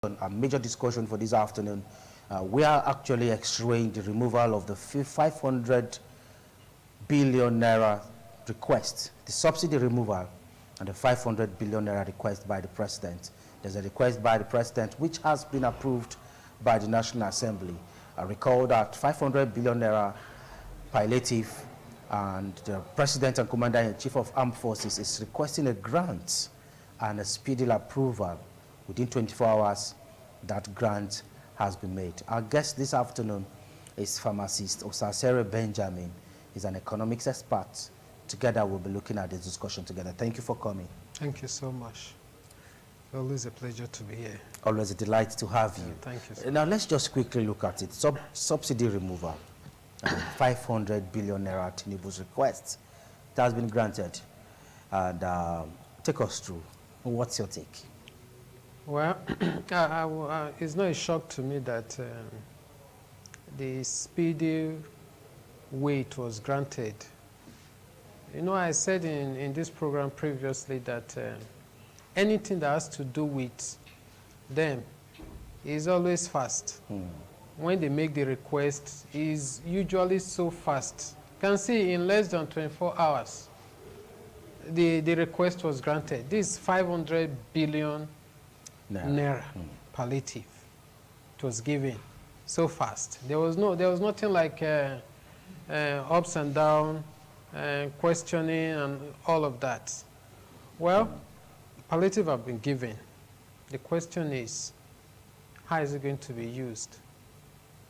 A major discussion for this afternoon. We are actually extracting the removal of the 500 billion naira request, the subsidy removal, and the 500 billion naira request by the president. There's a request by the president which has been approved by the National Assembly. I recall that 500 billion naira palliative, and the President and Commander-in-Chief of Armed Forces is requesting a grant and a speedy approval. Within 24 hours, that grant has been made. Our guest this afternoon is pharmacist Osasere Benjamin. He's an economics expert. Together, we'll be looking at this discussion together. Thank you for coming. Thank you so much. Always a pleasure to be here. Always a delight to have you. Thank you so Now, let's just quickly look at it. Subsidy removal. 500 billion naira Tinubu's request. It has been granted. And take us through. What's your take? Well, it's not a shock to me that the speedy way it was granted. You know, I said in this program previously that anything that has to do with them is always fast. When they make the request, is usually so fast. You can see in less than 24 hours, the request was granted. This 500 billion naira palliative. It was given so fast. There was nothing like ups and downs, questioning and all of that. Well, palliative have been given. The question is, how is it going to be used?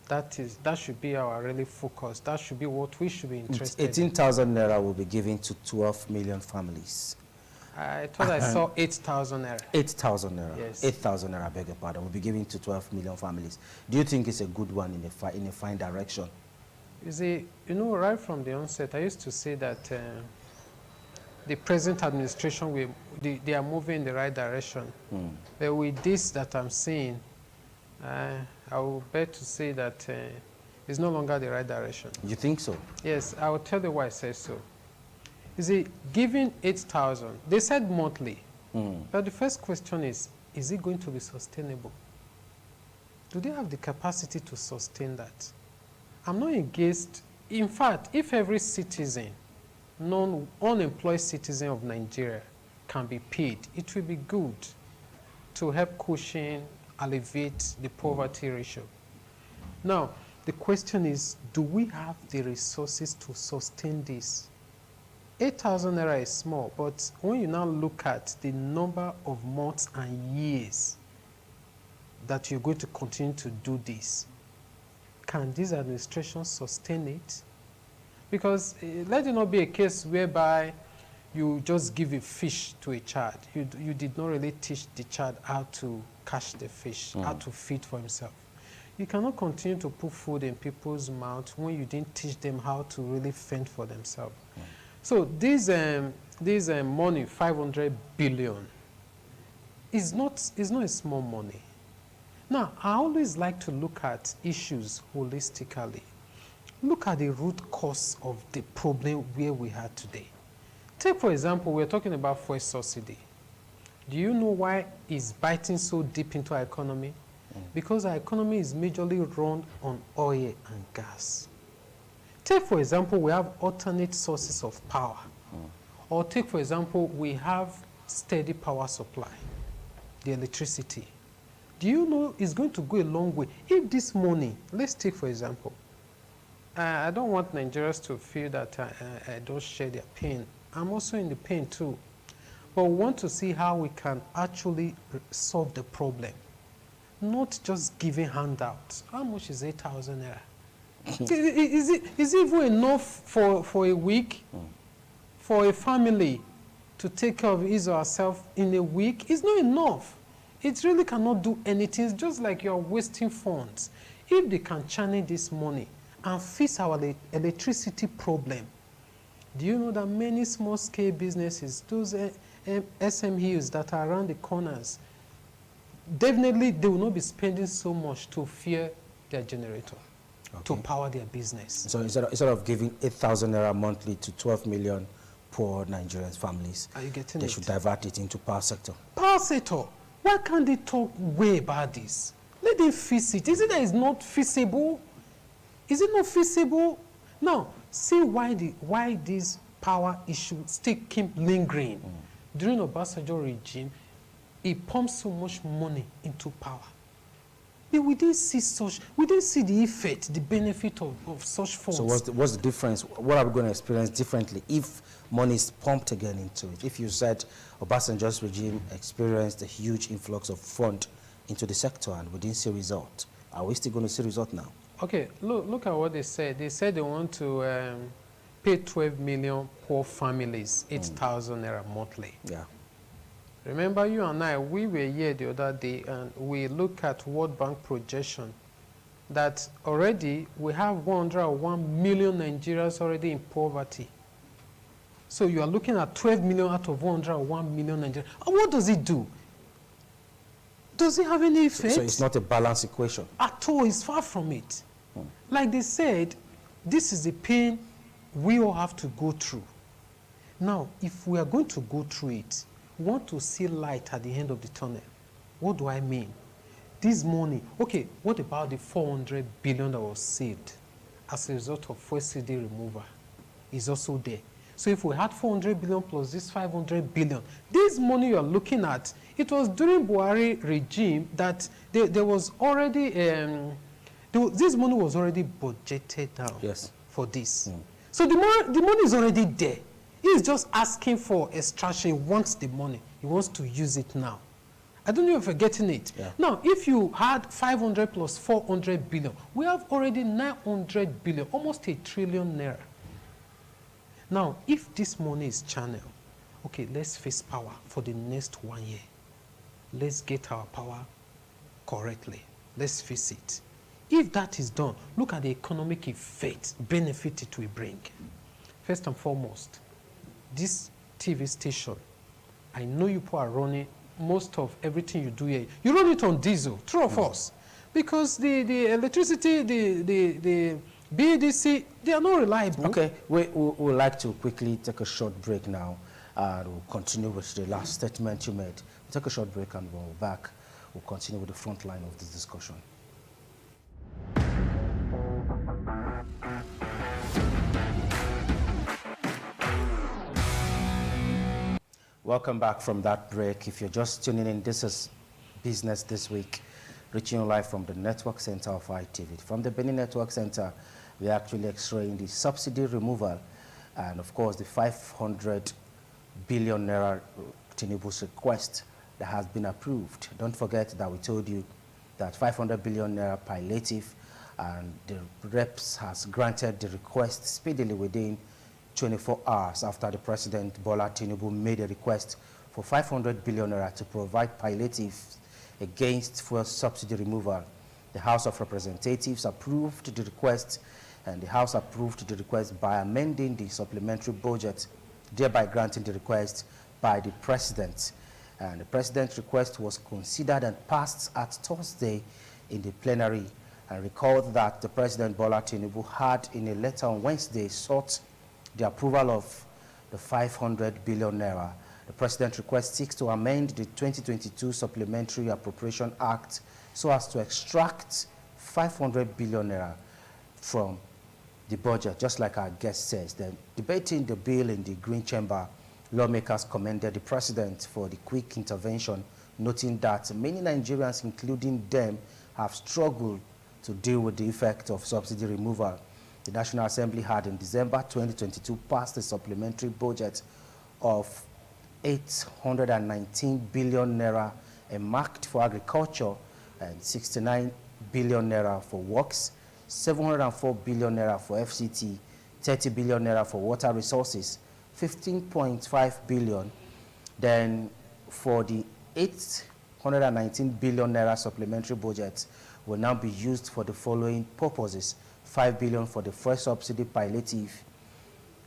That should be our really focus. That should be what we should be interested in. 18,000 naira will be given to 12 million families. I thought I saw 8,000 naira. 8,000 naira. Yes. 8,000 naira, I beg your pardon, will be given to 12 million families. Do you think it's a good one in a fine direction? You see, you know, right from the onset, I used to say that the present administration, they are moving in the right direction. But with this that I'm seeing, I will bet to say that it's no longer the right direction. You think so? Yes, I will tell you why I say so. You see, giving 8,000, they said monthly. But the first question is it going to be sustainable? Do they have the capacity to sustain that? I'm not against, in fact, if every citizen, unemployed citizen of Nigeria can be paid, it will be good to help cushion, alleviate the poverty ratio. Now, the question is, do we have the resources to sustain this? 8,000 naira is small, but when you now look at the number of months and years that you're going to continue to do this, can this administration sustain it? Because let it not be a case whereby you just give a fish to a child. You did not really teach the child how to catch the fish, how to feed for himself. You cannot continue to put food in people's mouths when you didn't teach them how to really fend for themselves. So this money, 500 billion, is not a small money. Now, I always like to look at issues holistically. Look at the root cause of the problem where we are today. Take, for example, we're talking about fuel subsidy. Do you know why it's biting so deep into our economy? Because our economy is majorly run on oil and gas. Take, for example, we have alternate sources of power. Or take, for example, we have steady power supply, the electricity. Do you know it's going to go a long way? If this morning, let's take, for example, I don't want Nigerians to feel that I don't share their pain. I'm also in the pain too. But we want to see how we can actually solve the problem. Not just giving handouts. How much is 8,000 naira? Is it even enough for a week? For a family to take care of his or herself in a week? It's not enough. It really cannot do anything. It's just like you're wasting funds. If they can channel this money and fix our electricity problem, do you know that many small-scale businesses, those SMEs that are around the corners, definitely they will not be spending so much to fuel their generator, to power their business. So instead of giving 8,000 naira monthly to 12 million poor Nigerian families, are you getting they should divert it into power sector. Power sector. Why can't they talk way about this? Let them fix it. Is it that it's not feasible? Is it not feasible? Now, see why this power issue still keep lingering. During Obasanjo regime, he pumped so much money into power. But we didn't see the effect, the benefit of such funds. So what's the difference? What are we going to experience differently if money is pumped again into it? If you said Obasanjo's regime experienced a huge influx of fund into the sector and we didn't see result, are we still going to see result now? Okay, look at what they said. They said they want to pay 12 million poor families 8,000 naira monthly. Yeah. Remember, you and I, we were here the other day and we look at World Bank projection that already we have 101 million Nigerians already in poverty. So you are looking at 12 million out of 101 million Nigerians. And what does it do? Does it have any effect? So it's not a balanced equation? At all, it's far from it. Like they said, this is the pain we all have to go through. Now, if we are going to go through it, we want to see light at the end of the tunnel. What do I mean? This money, okay, what about the 400 billion that was saved as a result of subsidy removal? Is also there. So if we had 400 billion plus this 500 billion, this money you are looking at, it was during Buhari regime that there was already, this money was already budgeted down for this. So the money is already there. He's just asking for extraction. He wants the money. He wants to use it now. I don't know if you're getting it. Yeah. Now, if you had 500 plus 400 billion, we have already 900 billion, almost 1 trillion naira. Now, if this money is channeled, okay, let's face power for the next 1 year. Let's get our power correctly. Let's face it. If that is done, look at the economic effect, benefit it will bring. First and foremost, this TV station, I know you people are running most of everything you do here. You run it on diesel, true or false? Because the electricity, the BDC, they are not reliable. Okay, we would like to quickly take a short break now. We'll continue with the last statement you made. We'll take a short break and when we're back, we'll continue with the front line of this discussion. Welcome back from that break. If you're just tuning in, this is Business This Week, reaching you live from the Network Center of ITV. From the Benin Network Center, we're actually x-raying the subsidy removal and, of course, the 500 billion naira Tinubu's request that has been approved. Don't forget that we told you that 500 billion naira palliative and the reps has granted the request speedily within 24 hours after the President Bola Tinubu made a request for 500 billion naira to provide palliatives against fuel subsidy removal. The House of Representatives approved the request, and the House approved the request by amending the supplementary budget, thereby granting the request by the President. And the President's request was considered and passed at Thursday in the plenary. And recall that the President Bola Tinubu had, in a letter on Wednesday, sought the approval of the 500 billion naira. The President's request seeks to amend the 2022 Supplementary Appropriation Act so as to extract 500 billion naira from the budget, just like our guest says. Then, debating the bill in the Green Chamber, lawmakers commended the President for the quick intervention, noting that many Nigerians, including them, have struggled to deal with the effect of subsidy removal. The National Assembly had in December 2022 passed a supplementary budget of 819 billion naira earmarked for agriculture and 69 billion naira for works, 704 billion naira for FCT, 30 billion naira for water resources, 15.5 billion. Then for the 819 billion naira supplementary budget will now be used for the following purposes: 5 billion for the first subsidy palliative,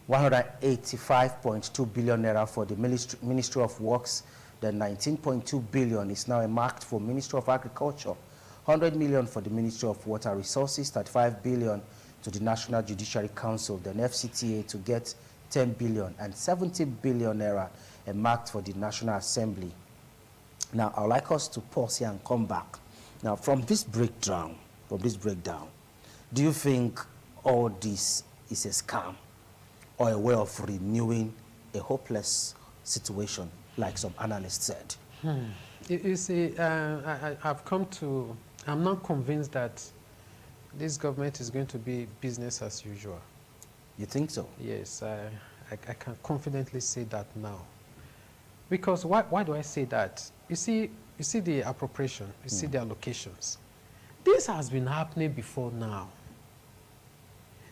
185.2 billion naira for the Ministry of Works, then 19.2 billion is now earmarked for Ministry of Agriculture, 100 million for the Ministry of Water Resources, 35 billion to the National Judiciary Council, then FCTA to get 10 billion, and 70 billion naira earmarked for the National Assembly. Now, I'd like us to pause here and come back. Now, from this breakdown, do you think all this is a scam or a way of renewing a hopeless situation, like some analysts said? You see, I'm not convinced that this government is going to be business as usual. You think so? Yes, I can confidently say that now. Because why do I say that? You see the appropriation, you see the allocations. This has been happening before now.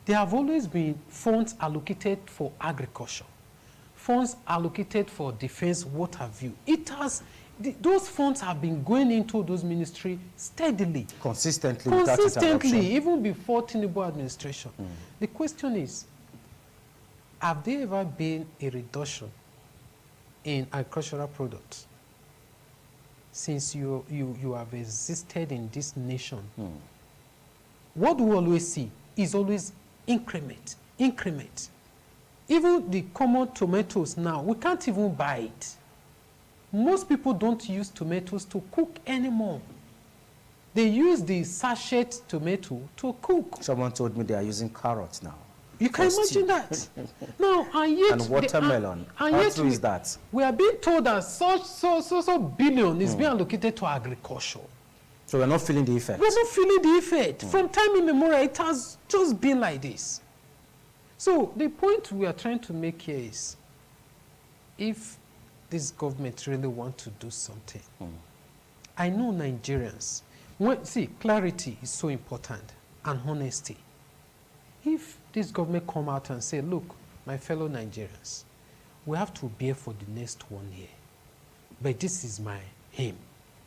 There have always been funds allocated for agriculture, funds allocated for defense, what have you. Those funds have been going into those ministries steadily. Consistently, even before Tinubu administration. The question is, have there ever been a reduction in agricultural products since you have existed in this nation? What we always see is always increment. Even the common tomatoes now, we can't even buy it. Most people don't use tomatoes to cook anymore. They use the sachet tomato to cook. Someone told me they are using carrots now. You can imagine that. No, and yet... And watermelon. And how yet true is that? We are being told that so billion is being allocated to agriculture. So we're not feeling the effect? We're not feeling the effect. From time immemorial, it has just been like this. So the point we are trying to make here is, if this government really wants to do something, I know Nigerians, see, clarity is so important, and honesty. If this government come out and say, look, my fellow Nigerians, we have to bear for the next 1 year, but this is my aim,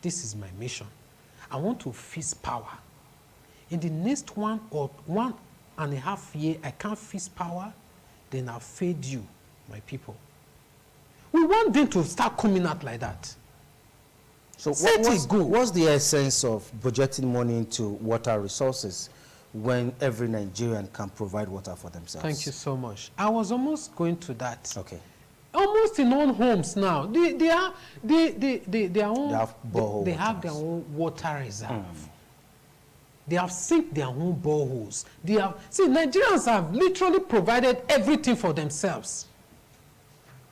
this is my mission. I want to fix power. In the next 1.5 years, I can't fix power, then I'll fade you, my people. We want them to start coming out like that. So what's the essence of budgeting money into water resources when every Nigerian can provide water for themselves? Thank you so much. I was almost going to that. Okay. Almost in all homes now, they have their own water reserve. They have sink their own boreholes. Nigerians have literally provided everything for themselves.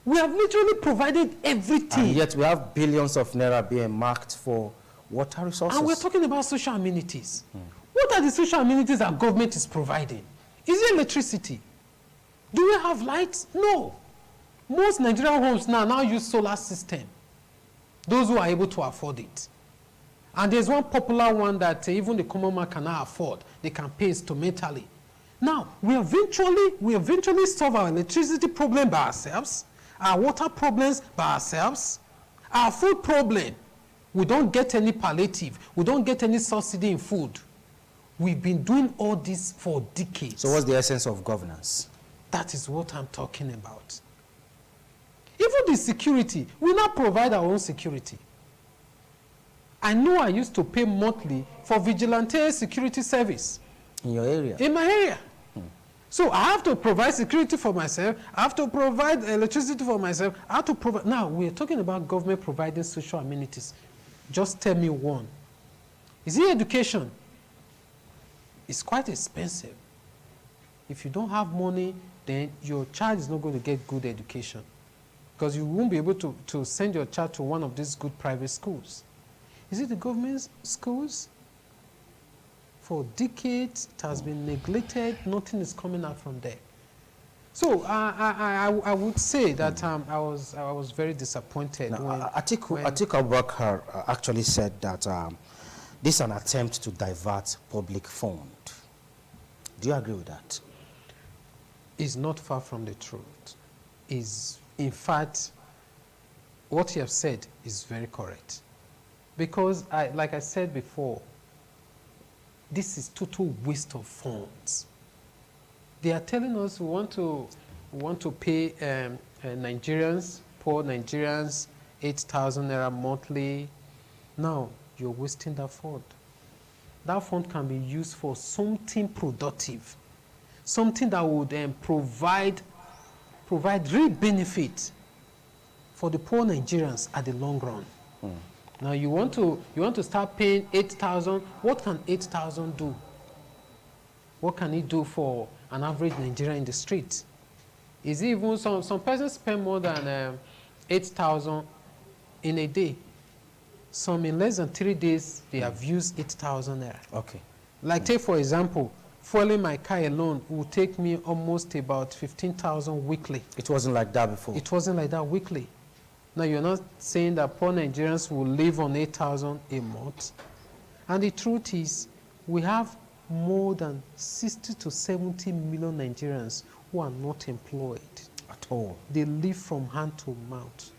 We have literally provided everything. And yet we have billions of naira being marked for water resources. And we're talking about social amenities. What are the social amenities that government is providing? Is it electricity? Do we have lights? No. Most Nigerian homes now use solar system. Those who are able to afford it. And there's one popular one that even the common man cannot afford. They can pay instrumentally. Now, we eventually solve our electricity problem by ourselves, our water problems by ourselves, our food problem. We don't get any palliative. We don't get any subsidy in food. We've been doing all this for decades. So what's the essence of governance? That is what I'm talking about. Even the security, we now provide our own security. I know I used to pay monthly for vigilante security service. In your area? In my area. So I have to provide security for myself. I have to provide electricity for myself. I have to provide. Now, we're talking about government providing social amenities. Just tell me one. Is it education? It's quite expensive. If you don't have money, then your child is not going to get good education. Because you won't be able to send your child to one of these good private schools. Is it the government schools? For decades, it has been neglected. Nothing is coming out from there. So I would say that I was very disappointed. Now, Atiku Abubakar actually said that this is an attempt to divert public fund. Do you agree with that? It's not far from the truth. In fact, what you have said is very correct. Because, like I said before, this is total waste of funds. They are telling us we want to pay Nigerians, poor Nigerians, 8,000 naira monthly. Now, you're wasting that fund. That fund can be used for something productive, something that would provide real benefit for the poor Nigerians at the long run. Now you want to start paying 8,000. What can 8,000 do? What can it do for an average Nigerian in the street? Is it even some persons spend more than 8,000 in a day? Some in less than 3 days they have used 8,000 naira. Okay. Like take for example, fueling my car alone will take me almost about 15,000 weekly. It wasn't like that before. It wasn't like that weekly. Now you're not saying that poor Nigerians will live on 8,000 a month. And the truth is, we have more than 60 to 70 million Nigerians who are not employed. At all. They live from hand to mouth.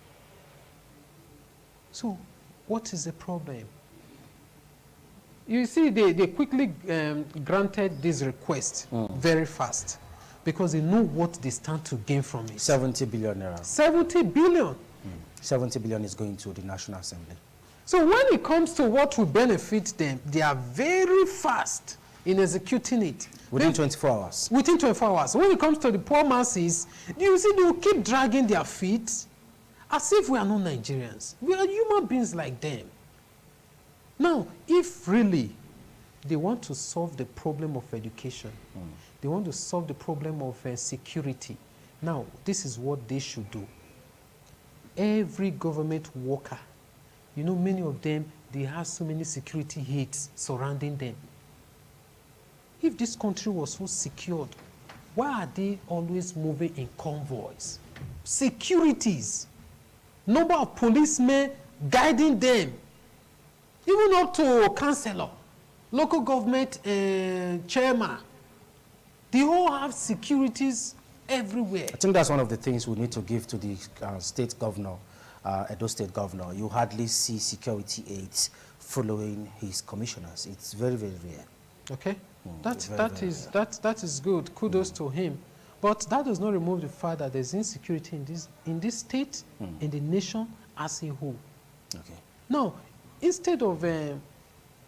So, what is the problem? You see, they quickly granted this request very fast because they know what they stand to gain from it. 70 billion naira. 70 billion. 70 billion is going to the National Assembly. So when it comes to what will benefit them, they are very fast in executing it. Within 24 hours. Within 24 hours. When it comes to the poor masses, you see, they will keep dragging their feet as if we are not Nigerians. We are human beings like them. Now, if really they want to solve the problem of education, they want to solve the problem of security, now, this is what they should do. Every government worker, you know, many of them, they have so many security hits surrounding them. If this country was so secured, why are they always moving in convoys? Securities, number of policemen guiding them, even up to councillor, local government chairman. They all have securities everywhere. I think that's one of the things we need to give to the state governor, Edo State governor. You hardly see security aides following his commissioners. It's very, very rare. Okay, that is good. Kudos to him. But that does not remove the fact that there's insecurity in this state, in the nation as a whole. Okay. Now, instead of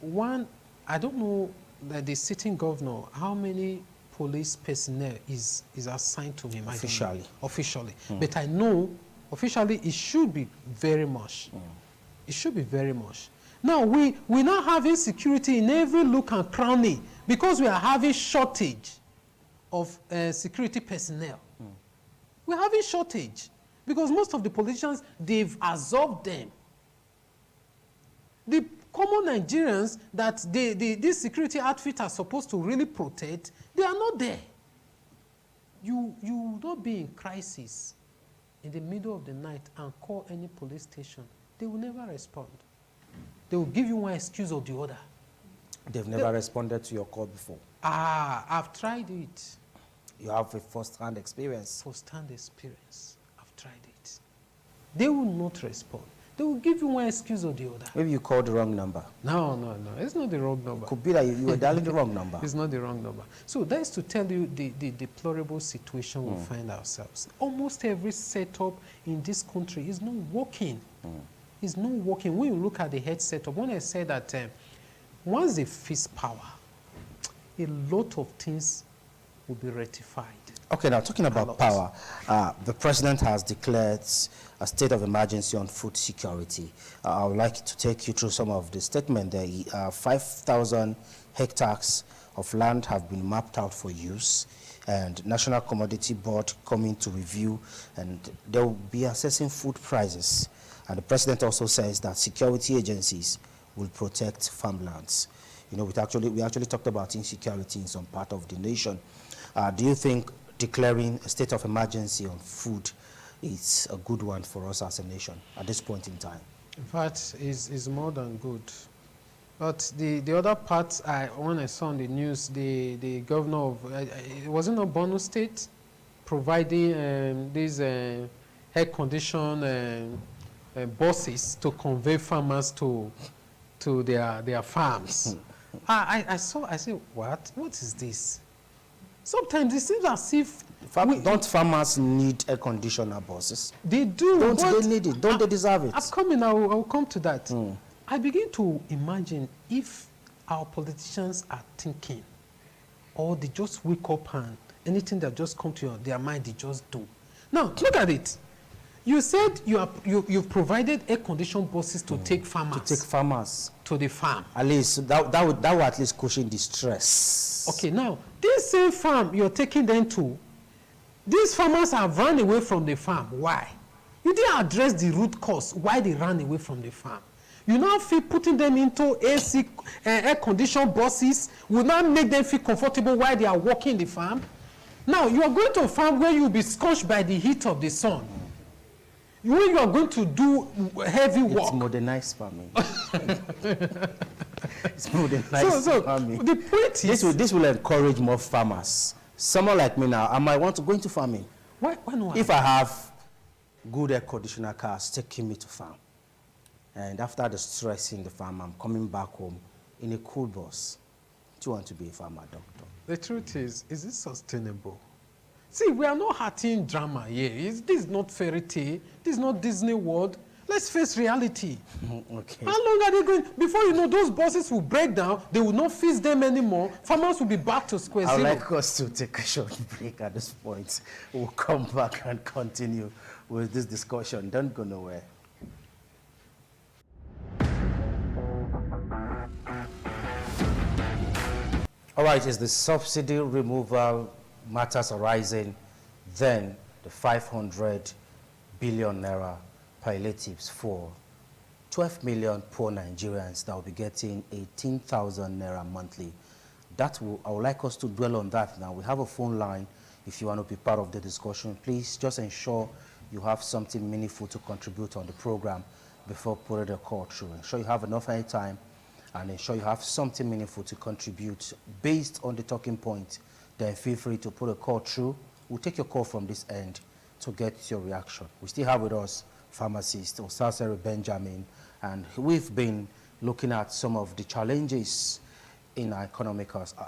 one, I don't know that the sitting governor, how many police personnel is assigned to him? Officially. But I know officially it should be very much. It should be very much. Now, we now have insecurity in every nook and cranny because we are having shortage of security personnel. We're having shortage because most of the politicians, they've absorbed them. The common Nigerians that these security outfits are supposed to really protect, they are not there. You will not be in crisis in the middle of the night and call any police station. They will never respond. They will give you one excuse or the other. They've never responded to your call before. I've tried it. You have a first-hand experience. First-hand experience. I've tried it. They will not respond. They will give you one excuse or the other. Maybe you called the wrong number. No. It's not the wrong number. It could be that you were dialing the wrong number. It's not the wrong number. So that is to tell you the deplorable situation we find ourselves. Almost every setup in this country is not working. It's not working. When you look at the head setup, when I say that once they fix power, a lot of things will be rectified. Okay, now talking about power, the president has declared a state of emergency on food security. I would like to take you through some of the statement there. 5,000 hectares of land have been mapped out for use, and National Commodity Board coming to review, and they will be assessing food prices. And the president also says that security agencies will protect farmlands. You know, we actually talked about insecurity in some part of the nation. Do you think declaring a state of emergency on food is a good one for us as a nation at this point in time? In fact, is more than good. But the other part, when I saw on the news, the governor of, it wasn't a Borno State, providing these air-conditioned buses to convey farmers to their farms. I said, what is this? Sometimes it seems as if... Don't farmers need air conditioner buses? They do. Don't they need it? Don't they deserve it? I will come to that. I begin to imagine if our politicians are thinking, or they just wake up and anything that just comes to their mind, they just do. Now, look at it. You said you've provided air-conditioned buses to take farmers. To take farmers. To the farm. At least, that would at least cushion the stress. Okay, now, this same farm you're taking them to, these farmers have run away from the farm. Why? You didn't address the root cause why they ran away from the farm. You now feel putting them into AC, air-conditioned buses will not make them feel comfortable while they are working the farm. Now, you are going to a farm where you'll be scorched by the heat of the sun. When you are going to do heavy work. It's modernized farming. It's modernized farming. The point is... This will encourage more farmers. Someone like me now, I might want to go into farming. Why not? If I have good air conditioner cars taking me to farm, and after the stress in the farm, I'm coming back home in a cool bus. Do you want to be a farmer, doctor? The truth is it sustainable? See, we are not hurting drama here. This is not fairy tale. This is not Disney World. Let's face reality. Okay. How long are they going? Before you know, those buses will break down. They will not fix them anymore. Farmers will be back to square zero. I would like us to take a short break at this point. We'll come back and continue with this discussion. Don't go nowhere. All right, is the subsidy removal matters arising, then the 500 billion naira palliatives for 12 million poor Nigerians that will be getting 18,000 naira monthly. I would like us to dwell on that now. We have a phone line. If you want to be part of the discussion, please just ensure you have something meaningful to contribute on the program before putting the call through. Ensure you have enough time and ensure you have something meaningful to contribute based on the talking point. Then feel free to put a call through. We'll take your call from this end to get your reaction. We still have with us pharmacist Osasere Benjamin, and we've been looking at some of the challenges in our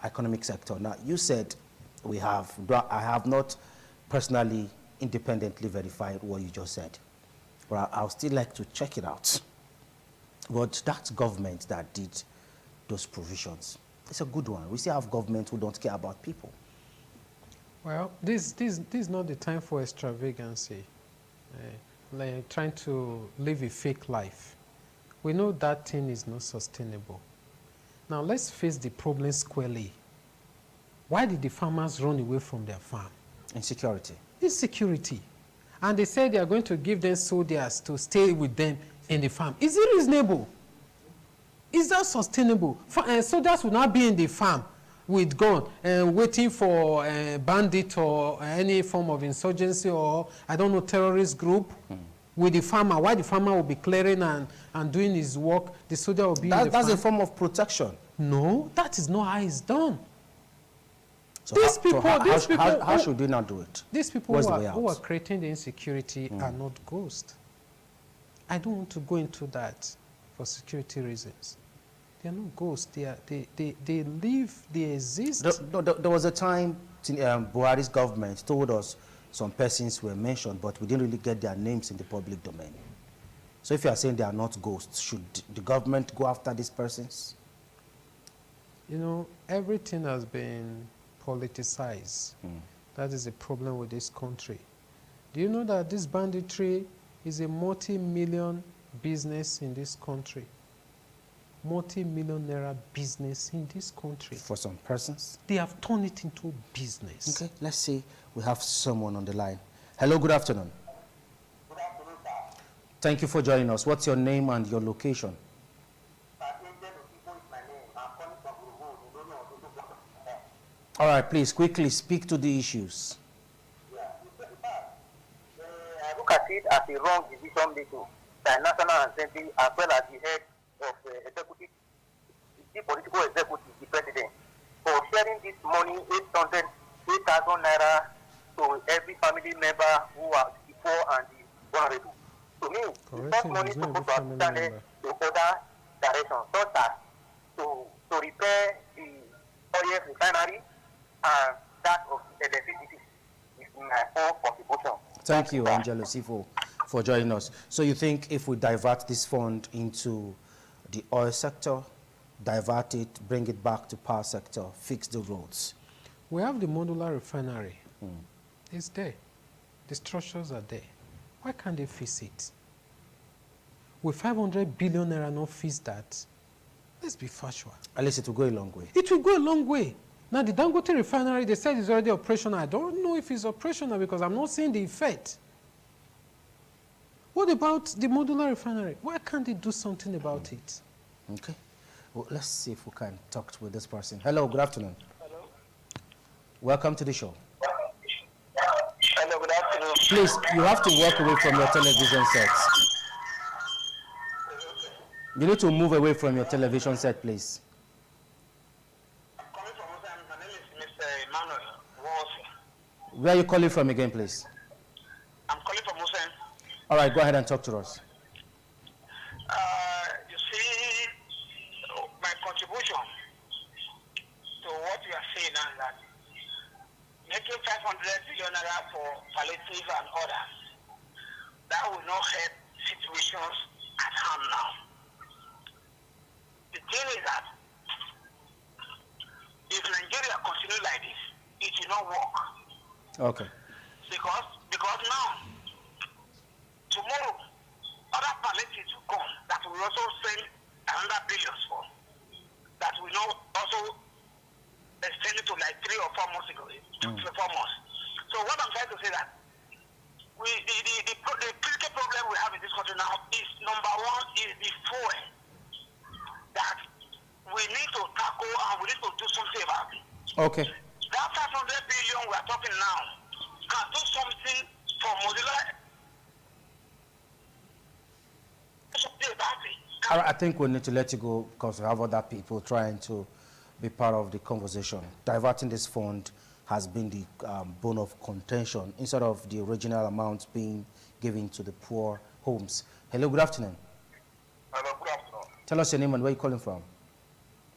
economic sector. Now, you said I have not personally independently verified what you just said, but I'll still like to check it out. But that government that did those provisions, it's a good one. We still have government who don't care about people. Well, this is not the time for extravagancy, like trying to live a fake life. We know that thing is not sustainable. Now, let's face the problem squarely. Why did the farmers run away from their farm? Insecurity. Insecurity. And they said they are going to give them soldiers to stay with them in the farm. Is it reasonable? Is that sustainable? Soldiers will not be in the farm with gun and waiting for a bandit or any form of insurgency or, I don't know, terrorist group with the farmer. While the farmer will be clearing and doing his work, the soldier will be in the farm. That's a form of protection. No, that is not how it's done. So how should we not do it? These people who are creating the insecurity are not ghosts. I don't want to go into that for security reasons. They are not ghosts. They live, they exist. There was a time Buhari's government told us some persons were mentioned, but we didn't really get their names in the public domain. So if you are saying they are not ghosts, should the government go after these persons? You know, everything has been politicized. That is a problem with this country. Do you know that this banditry is a multi-million business in this country? Multi-million naira business in this country. For some persons? They have turned it into business. Okay, let's see. We have someone on the line. Hello, good afternoon. Good afternoon, sir. Thank you for joining us. What's your name and your location? All right, please, quickly speak to the issues. Yeah, I look at it as a wrong decision making by National Assembly as well as the head of executive, the political executive, the president, for sharing this money, 8,000 naira to every family member who are the poor and the vulnerable. To me, this money is supposed to have channeled to other directions, such as to repair the oil refinery and that of electricity is my own contribution. Thank you, Angelo Sifo, for joining us. So you think if we divert this fund into the oil sector, divert it, bring it back to power sector, fix the roads? We have the modular refinery. It's there. The structures are there. Why can't they fix it? With 500 billion naira not fix that, let's be factual. At least it will go a long way. It will go a long way. Now, the Dangote refinery, they said it's already operational. I don't know if it's operational because I'm not seeing the effect. What about the modular refinery? Why can't they do something about it? Okay. Well, let's see if we can talk with this person. Hello, good afternoon. Hello. Welcome to the show. Hello, good afternoon. Please, you have to walk away from your television set. You need to move away from your television set, please. I'm calling from Hussein. My name is Mr. Emmanuel Walsh. Where are you calling from again, please? I'm calling from Hussein. All right, go ahead and talk to us. You see, my contribution to what you are saying now is that making 500 billion naira for palliative and others, that will not help situations at hand now. The thing is that if Nigeria continue like this, it will not work. Okay. Because now, tomorrow, other palliatives will come that will also send another billions for. That will not also extend it to like 3 or 4 months ago, 2 to 4 months. So what I'm trying to say that the critical problem we have in this country now is number one is the fuel that we need to tackle and we need to do something about it. Okay. That 500 billion we are talking now can do something for modular. Something about it. All right, I think we need to let you go because we have other people trying to be part of the conversation. Diverting this fund has been the bone of contention instead of the original amount being given to the poor homes. Hello, good afternoon. Hello, good afternoon. Tell us your name and where you're calling from.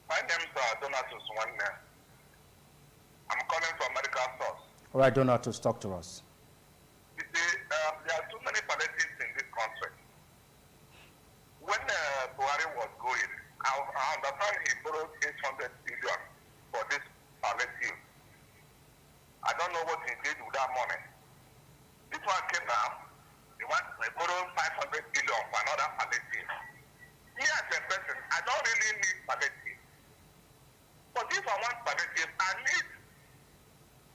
My name is Donatus Wanne. I'm calling from Medical Source. All right, Donatus, talk to us. You see, there are too many palliatives in this country. When Buhari was going, I understand he borrowed 800 billion for this palliative. I don't know what he did with that money. This one came now, he borrowed 500 billion for another palliative. Me as a person, I don't really need palliative. But if I want palliative, I need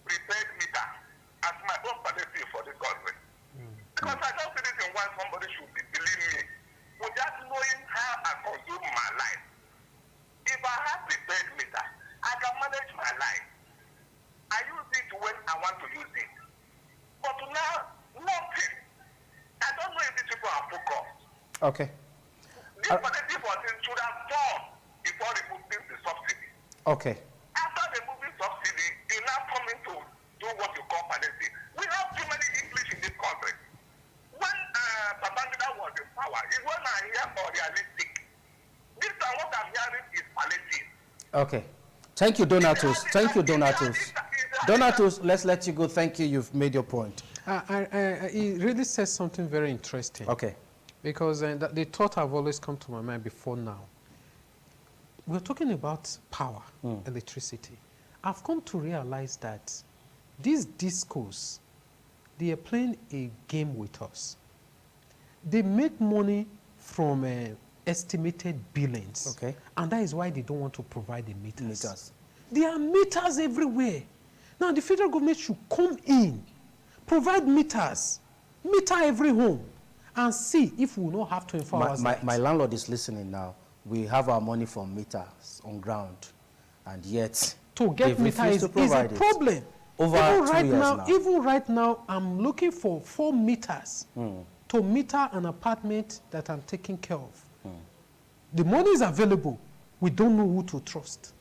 prepaid meter as my own palliative for this country. Because I don't see this in why somebody should be billing me without knowing how I consume my life. If I have prepaid meter, I can manage my life. I use it when I want to use it. But now, nothing. I don't know if these people are focused. Okay. This palliative should have done before removing the subsidy. Okay. After removing subsidy, you now come in to do what you call palliative. We have too many English in this country. When Babangida was in power, it was not here for realistic. This time what I'm hearing is palliative. Okay. Thank you, Donatus. Thank you, Donatus. Donatus, let's let you go. Thank you. You've made your point. He really says something very interesting. Okay. Because the thought have always come to my mind before now. We're talking about power, electricity. I've come to realize that these discos, they are playing a game with us. They make money from estimated billings. Okay. And that is why they don't want to provide the meters. There are meters everywhere. Now, the federal government should come in, provide meters, meter every home, and see if we will not have 24 hours. My landlord is listening now. We have our money from meters on ground, and yet to get meter is a problem. Over even 2 years now. Even right now, I'm looking for 4 meters to meter an apartment that I'm taking care of. The money is available. We don't know who to trust.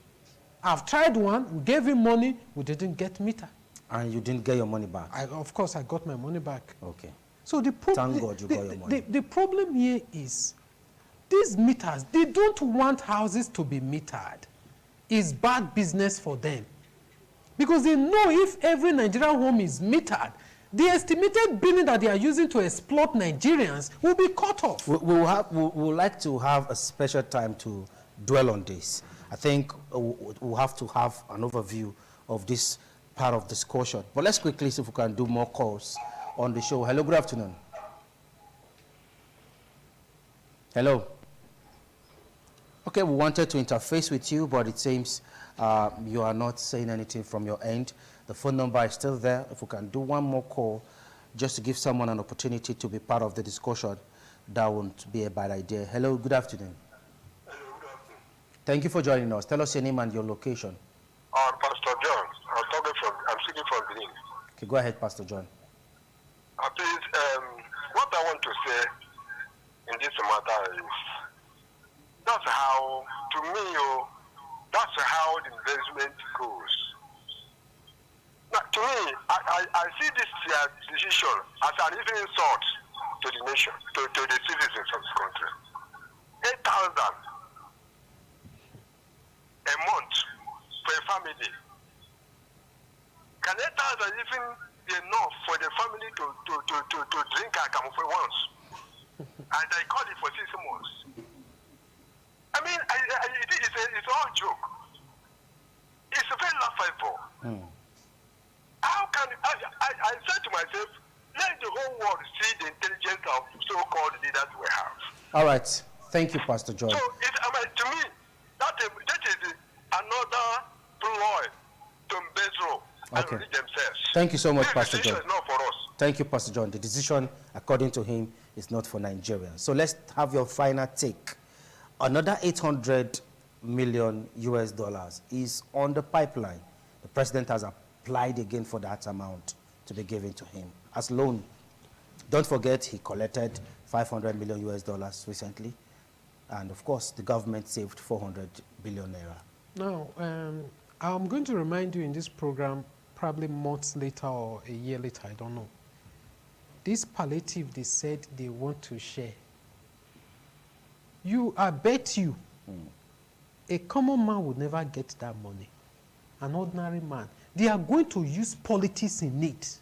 I've tried one. We gave him money. We didn't get meter. And you didn't get your money back? Of course, I got my money back. Okay. So the Thank God you got your money. The problem here is these meters, they don't want houses to be metered. It's bad business for them. Because they know if every Nigerian home is metered, the estimated billing that they are using to exploit Nigerians will be cut off. We'll like to have a special time to dwell on this. I think we'll have to have an overview of this part of discussion. But let's quickly see if we can do more calls on the show. Hello, good afternoon. Hello. Okay, we wanted to interface with you, but it seems you are not saying anything from your end. The phone number is still there. If we can do one more call, just to give someone an opportunity to be part of the discussion, that won't be a bad idea. Hello, good afternoon. Hello, good afternoon. Thank you for joining us. Tell us your name and your location. Pastor John. I'm speaking from Benin. Okay, go ahead, Pastor John. Please, what I want to say in this matter is, that's how, to me, that's how the investment goes. Now, to me, I see this decision as an even insult to the nation, to the citizens of this country. 8,000 a month for a family. Can 8,000 even be enough for the family to drink alcohol for once? And I call it for 6 months. I mean, it's all joke. It's very laughable. How can I said to myself, let the whole world see the intelligence of so-called leaders we have. All right. Thank you, Pastor John. So, to me, that is another ploy to embezzle and rid themselves. Thank you so much, Pastor John. The decision is not for us. Thank you, Pastor John. The decision, according to him, is not for Nigerians. So let's have your final take. Another 800 million US dollars is on the pipeline. The president has applied again for that amount to be given to him as loan. Don't forget, he collected 500 million US dollars recently. And of course, the government saved 400 billion naira. Now, I'm going to remind you in this program, probably months later or a year later, I don't know. This palliative they said they want to share. I bet you, a common man would never get that money. An ordinary man. They are going to use politics in it.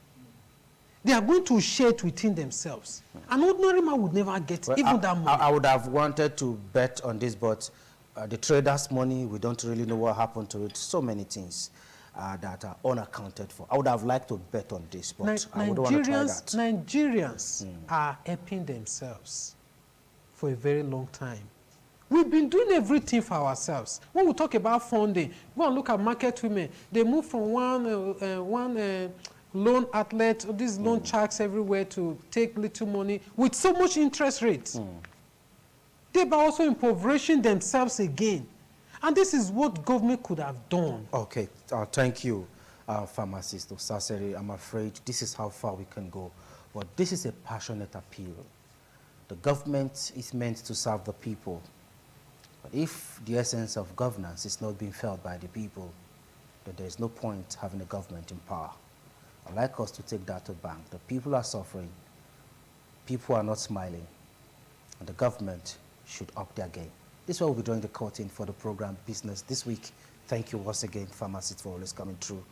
They are going to share it within themselves. An ordinary man would never get that money. I would have wanted to bet on this, but the traders' money, we don't really know what happened to it. So many things that are unaccounted for. I would have liked to bet on this, but I would want to try that. Nigerians are helping themselves for a very long time. We've been doing everything for ourselves. When we talk about funding, go and look at market women. They move from one loan outlet, these loan sharks everywhere to take little money with so much interest rates. Thereby also impoverishing themselves again. And this is what government could have done. Okay, thank you, pharmacist Subsidy. I'm afraid this is how far we can go. But this is a passionate appeal. The government is meant to serve the people. But if the essence of governance is not being felt by the people, then there is no point having a government in power. I'd like us to take that to bank. The people are suffering. People are not smiling. And the government should up their game. This is why we'll be drawing the curtain for the program Business This Week. Thank you once again, pharmacists, for always coming through.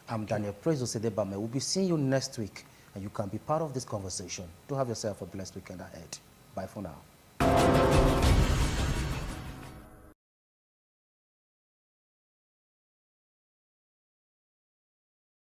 I'm Daniel Prezo Sedebame. We'll be seeing you next week, and you can be part of this conversation. Do have yourself a blessed weekend ahead. Bye for now.